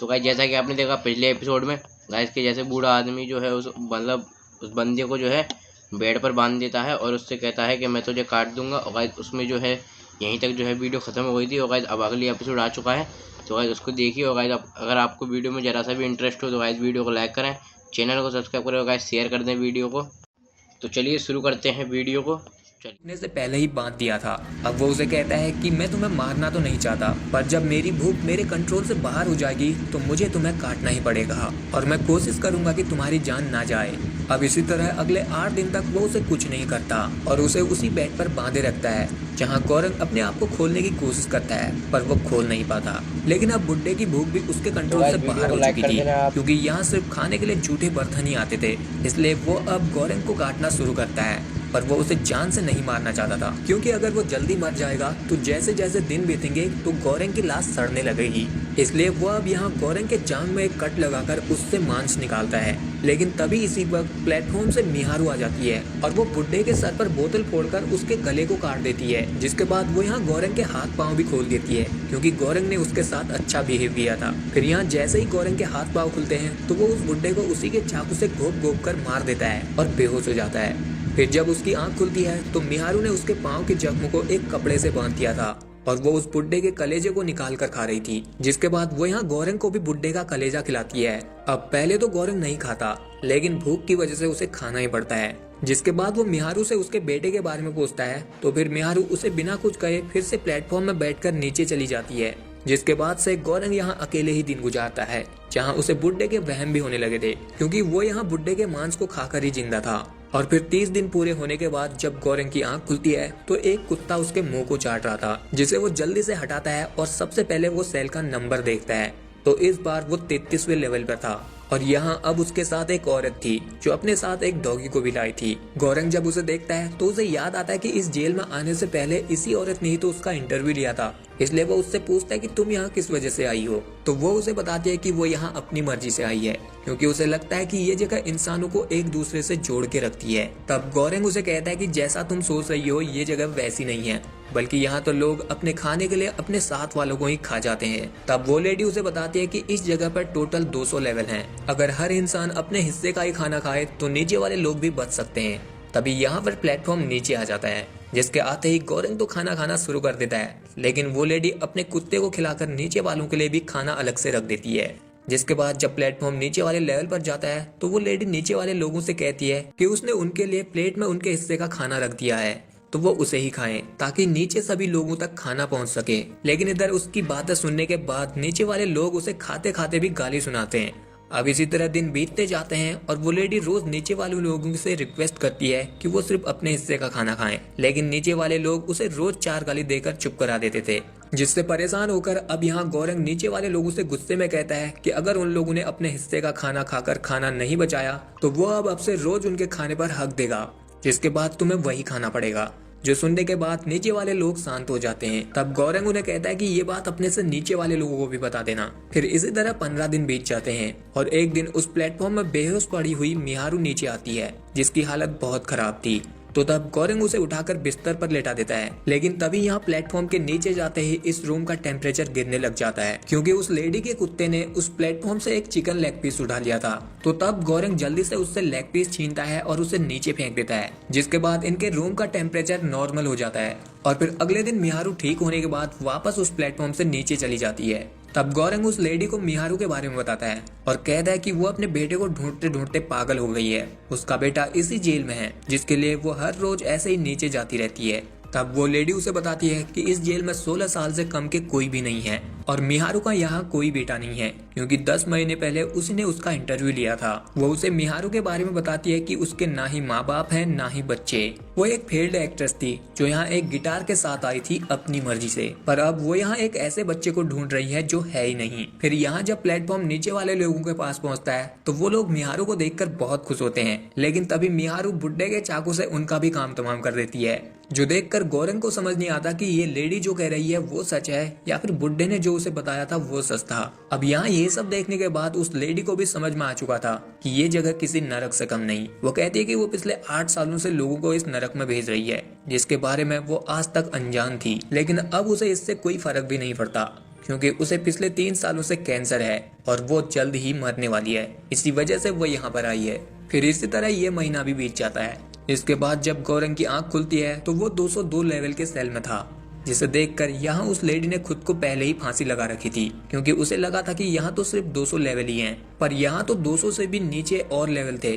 तो गाइस जैसा कि आपने देखा पिछले एपिसोड में गाइस के जैसे बूढ़ा आदमी जो है उस मतलब उस बंदे को जो है बेड पर बांध देता है और उससे कहता है कि मैं तुझे काट दूंगा। और गाइस उसमें जो है यहीं तक जो है वीडियो खत्म हो गई थी। और गाइस अब अगली एपिसोड आ चुका है, तो गाइस उसको देखिए। और गाइस अगर आपको वीडियो में जरा सा भी इंटरेस्ट हो तो गाइस वीडियो को लाइक करें, चैनल को सब्सक्राइब करें और गाइस शेयर कर दें वीडियो को। तो चलिए शुरू करते हैं वीडियो को। चलिए। ने से पहले ही बांध दिया था। अब वो उसे कहता है कि मैं तुम्हें मारना तो नहीं चाहता, पर जब मेरी भूख मेरे कंट्रोल से बाहर हो जाएगी तो मुझे तुम्हें काटना ही पड़ेगा और मैं कोशिश करूंगा कि तुम्हारी जान ना जाए। अब इसी तरह अगले 8 दिन तक वो उसे कुछ नहीं करता और उसे उसी बेड पर बांधे रखता है जहाँ गौरंग अपने आप को खोलने की कोशिश करता है, पर वो खोल नहीं पाता। लेकिन अब बुड्ढे की भूख भी उसके कंट्रोल से बाहर हो चुकी थी, क्योंकि यहाँ सिर्फ खाने के लिए झूठे बर्तन ही आते थे। इसलिए वो अब गौरंग को काटना शुरू करता है, पर वो उसे जान से नहीं मारना चाहता था, क्योंकि अगर वो जल्दी मर जाएगा तो जैसे जैसे दिन बीतेंगे तो गौरंग की लाश सड़ने लगेगी। इसलिए वो अब यहाँ गौरंग के जांघ में एक कट लगाकर उससे मांस निकालता है। लेकिन तभी इसी वक्त प्लेटफॉर्म से मिहारू आ जाती है और वो बुड्ढे के सर पर बोतल फोड़कर उसके गले को काट देती है, जिसके बाद वो यहाँ गौरंग के हाथ पांव भी खोल देती है, क्योंकि गौरंग ने उसके साथ अच्छा बिहेव किया था। फिर यहाँ जैसे ही गौरंग के हाथ पांव खुलते हैं तो वो उस बुड्ढे को उसी के चाकू से घोप घोप कर मार देता है और बेहोश हो जाता है। फिर जब उसकी आंख खुलती है तो मिहारू ने उसके पांव के जख्म को एक कपड़े से बांध दिया था और वो उस बुड्ढे के कलेजे को निकाल कर खा रही थी, जिसके बाद वो यहाँ गौरंग को भी बुड्ढे का कलेजा खिलाती है। अब पहले तो गौरंग नहीं खाता, लेकिन भूख की वजह से उसे खाना ही पड़ता है। जिसके बाद वो मिहारू से उसके बेटे के बारे में पूछता है, तो फिर मिहारू उसे बिना कुछ कहे फिर से प्लेटफॉर्म में बैठकर नीचे चली जाती है। जिसके बाद से गौरंग यहाँ अकेले ही दिन गुजारता है, जहाँ उसे बुड्ढे के वहम भी होने लगे थे, क्योंकि वो यहाँ बुड्ढे के मांस को खाकर ही जिंदा था। और फिर 30 दिन पूरे होने के बाद जब गौरंग की आंख खुलती है तो एक कुत्ता उसके मुंह को चाट रहा था, जिसे वो जल्दी से हटाता है और सबसे पहले वो सेल का नंबर देखता है। तो इस बार वो 33वें लेवल पर था और यहाँ अब उसके साथ एक औरत थी जो अपने साथ एक डॉगी को भी लाई थी। गौरंग जब उसे देखता है तो उसे याद आता है कि इस जेल में आने से पहले इसी औरत ने ही तो उसका इंटरव्यू लिया था। इसलिए वो उससे पूछता है कि तुम यहाँ किस वजह से आई हो। तो वो उसे बताती है कि वो यहाँ अपनी मर्जी से आई है, क्योंकि उसे लगता है कि ये जगह इंसानों को एक दूसरे से जोड़ के रखती है। तब गौरंग उसे कहता है कि जैसा तुम सोच रही हो ये जगह वैसी नहीं है, बल्कि यहाँ तो लोग अपने खाने के लिए अपने साथ वालों को ही खा जाते हैं। तब वो लेडी उसे बताती है कि इस जगह पर टोटल 200 लेवल हैं। अगर हर इंसान अपने हिस्से का ही खाना खाए तो नीचे वाले लोग भी बच सकते हैं। तभी यहाँ पर प्लेटफॉर्म नीचे आ जाता है, जिसके आते ही गौरंग तो खाना खाना शुरू कर देता है, लेकिन वो लेडी अपने कुत्ते को खिलाकर नीचे वालों के लिए भी खाना अलग से रख देती है। जिसके बाद जब प्लेटफॉर्म नीचे वाले लेवल पर जाता है तो वो लेडी नीचे वाले लोगों से कहती है कि उसने उनके लिए प्लेट में उनके हिस्से का खाना रख दिया है, तो वो उसे ही खाएं ताकि नीचे सभी लोगों तक खाना पहुंच सके। लेकिन इधर उसकी बातें सुनने के बाद नीचे वाले लोग उसे खाते खाते भी गाली सुनाते हैं। अब इसी तरह दिन बीतते जाते हैं और वो लेडी रोज नीचे वाले लोगों से रिक्वेस्ट करती है कि वो सिर्फ अपने हिस्से का खाना खाएं, लेकिन नीचे वाले लोग उसे रोज 4 गाली देकर चुप करा देते थे। जिससे परेशान होकर अब यहाँ गौरंग नीचे वाले लोगों से गुस्से में कहता है कि अगर उन लोगों ने अपने हिस्से का खाना खाकर खाना नहीं बचाया तो वो अब से रोज उनके खाने पर हक देगा, जिसके बाद तुम्हें वही खाना पड़ेगा। जो सुनने के बाद नीचे वाले लोग शांत हो जाते हैं। तब गौरंग उन्हें कहता है कि ये बात अपने से नीचे वाले लोगों को भी बता देना। फिर इसी तरह 15 दिन बीत जाते हैं और एक दिन उस प्लेटफॉर्म में बेहोश पड़ी हुई मिहारू नीचे आती है, जिसकी हालत बहुत खराब थी। तो तब गौरंग उसे उठाकर बिस्तर पर लेटा देता है, लेकिन तभी यहाँ प्लेटफॉर्म के नीचे जाते ही इस रूम का टेम्परेचर गिरने लग जाता है, क्योंकि उस लेडी के कुत्ते ने उस प्लेटफॉर्म से एक चिकन लेग पीस उठा लिया था। तो तब गौरंग जल्दी से उससे लेग पीस छीनता है और उसे नीचे फेंक देता है, जिसके बाद इनके रूम का टेम्परेचर नॉर्मल हो जाता है। और फिर अगले दिन मिहारू ठीक होने के बाद वापस उस प्लेटफॉर्म से नीचे चली जाती है। तब गौरंग उस लेडी को मिहारू के बारे में बताता है और कहता है कि वो अपने बेटे को ढूंढते ढूंढते पागल हो गई है। उसका बेटा इसी जेल में है, जिसके लिए वो हर रोज ऐसे ही नीचे जाती रहती है। तब वो लेडी उसे बताती है कि इस जेल में 16 साल से कम के कोई भी नहीं है और मिहारू का यहाँ कोई बेटा नहीं है, क्योंकि 10 महीने पहले उसने उसका इंटरव्यू लिया था। वो उसे मिहारू के बारे में बताती है कि उसके ना ही माँ बाप है ना ही बच्चे। वो एक फेल्ड एक्ट्रेस थी जो यहाँ एक गिटार के साथ आई थी अपनी मर्जी से, पर अब वो यहाँ एक ऐसे बच्चे को ढूंढ रही है जो है ही नहीं। फिर यहाँ जब प्लेटफॉर्म नीचे वाले लोगों के पास पहुँचता है तो वो लोग मिहारू को देखकर बहुत खुश होते हैं, लेकिन तभी मिहारू बुड्ढे के चाकू से उनका भी काम तमाम कर देती है, जो देखकर गौरंग को समझ नहीं आता कि ये लेडी जो कह रही है वो सच है या फिर बुड्ढे ने जो उसे बताया था वो सच था। अब यहाँ ये सब देखने के बाद उस लेडी को भी समझ में आ चुका था कि ये जगह किसी नरक से कम नहीं। वो कहती है कि वो पिछले 8 सालों से लोगों को इस नरक में भेज रही है, जिसके बारे में वो आज तक अनजान थी, लेकिन अब उसे इससे कोई फर्क भी नहीं पड़ता, क्योंकि उसे पिछले 3 सालों से कैंसर है और वो जल्द ही मरने वाली है। इसी वजह से वो यहाँ पर आई है। फिर इसी तरह ये महीना भी बीत जाता है। इसके बाद जब गौरंग की आंख खुलती है तो वो 202 लेवल के सेल में था, जिसे देखकर यहाँ उस लेडी ने खुद को पहले ही फांसी लगा रखी थी, क्योंकि उसे लगा था कि यहाँ तो सिर्फ 200 लेवल ही हैं, पर यहाँ तो 200 से भी नीचे और लेवल थे।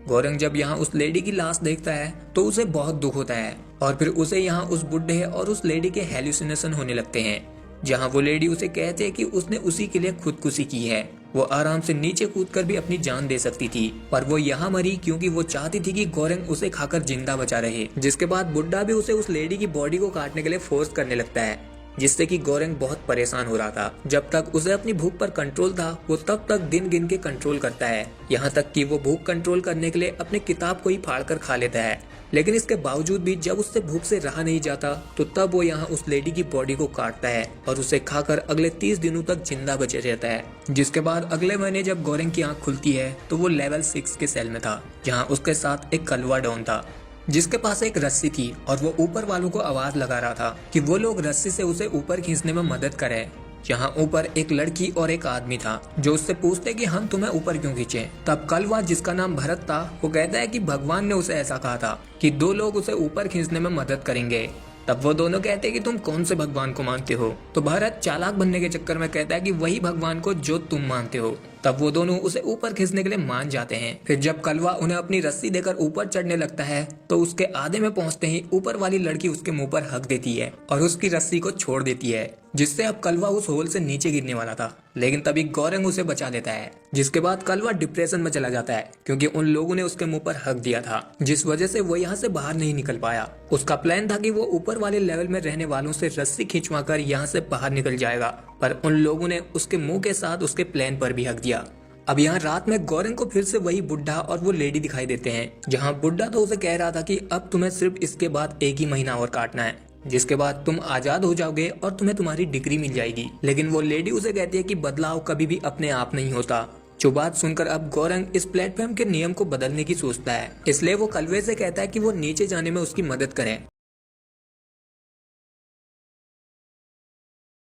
गौरंग जब यहाँ उस लेडी की लाश देखता है तो उसे बहुत दुख होता है और फिर उसे यहाँ उस बुढ़े और उस लेडी के हेलुसिनेशन होने लगते हैं, जहाँ वो लेडी उसे कहते हैं कि उसने उसी के लिए खुदकुशी की है। वो आराम से नीचे कूदकर भी अपनी जान दे सकती थी, पर वो यहाँ मरी क्योंकि वो चाहती थी कि गौरंग उसे खाकर जिंदा बचा रहे। जिसके बाद बुड्ढा भी उसे उस लेडी की बॉडी को काटने के लिए फोर्स करने लगता है, जिससे कि गौरंग बहुत परेशान हो रहा था। जब तक उसे अपनी भूख पर कंट्रोल था वो तब तक दिन गिन के कंट्रोल करता है, यहाँ तक कि वो भूख कंट्रोल करने के लिए अपने किताब को ही फाड़ कर खा लेता है। लेकिन इसके बावजूद भी जब उससे भूख से रहा नहीं जाता तो तब वो यहाँ उस लेडी की बॉडी को काटता है और उसे खाकर अगले 30 दिनों तक जिंदा बचे रहता है। जिसके बाद अगले महीने जब गौरंग की आंख खुलती है तो वो लेवल 6 के सेल में था, जहाँ उसके साथ एक कलवा डॉन था, जिसके पास एक रस्सी थी और वो ऊपर वालों को आवाज लगा रहा था कि वो लोग रस्सी से उसे ऊपर खींचने में मदद करें। जहाँ ऊपर एक लड़की और एक आदमी था जो उससे पूछते कि हम तुम्हें ऊपर क्यों खींचे। तब कलवा, जिसका नाम भरत था, वो कहता है कि भगवान ने उसे ऐसा कहा था कि 2 लोग उसे ऊपर खींचने में मदद करेंगे। तब वो दोनों कहते हैं कि तुम कौन से भगवान को मानते हो। तो भरत चालाक बनने के चक्कर में कहता है कि वही भगवान को जो तुम मानते हो। तब वो दोनों उसे ऊपर खींचने के लिए मान जाते हैं। फिर जब कलवा उन्हें अपनी रस्सी देकर ऊपर चढ़ने लगता है तो उसके आधे में पहुंचते ही ऊपर वाली लड़की उसके मुंह पर हक देती है और उसकी रस्सी को छोड़ देती है, जिससे अब कलवा उस होल से नीचे गिरने वाला था। लेकिन तभी गौरंग उसे बचा लेता है। जिसके बाद कलवा डिप्रेशन में चला जाता है क्योंकि उन लोगों ने उसके मुंह पर हक दिया था, जिस वजह से वो यहाँ से बाहर नहीं निकल पाया। उसका प्लान था कि वो ऊपर वाले लेवल में रहने वालों से रस्सी खिंचवाकर यहाँ से बाहर निकल जाएगा, पर उन लोगों ने उसके मुंह के साथ उसके प्लान पर भी हक दिया। अब यहाँ रात में गौरंग को फिर से वही बुढ़ा और वो लेडी दिखाई देते हैं, जहाँ बुढ़ा तो उसे कह रहा था कि अब तुम्हें सिर्फ इसके बाद 1 ही महीना और काटना है, जिसके बाद तुम आजाद हो जाओगे और तुम्हें तुम्हारी डिग्री मिल जाएगी। लेकिन वो लेडी उसे कहती है कि बदलाव कभी भी अपने आप नहीं होता। जो बात सुनकर अब गौरंग इस प्लेटफॉर्म के नियम को बदलने की सोचता है, इसलिए वो कलवे से कहता है कि वो नीचे जाने में उसकी मदद करे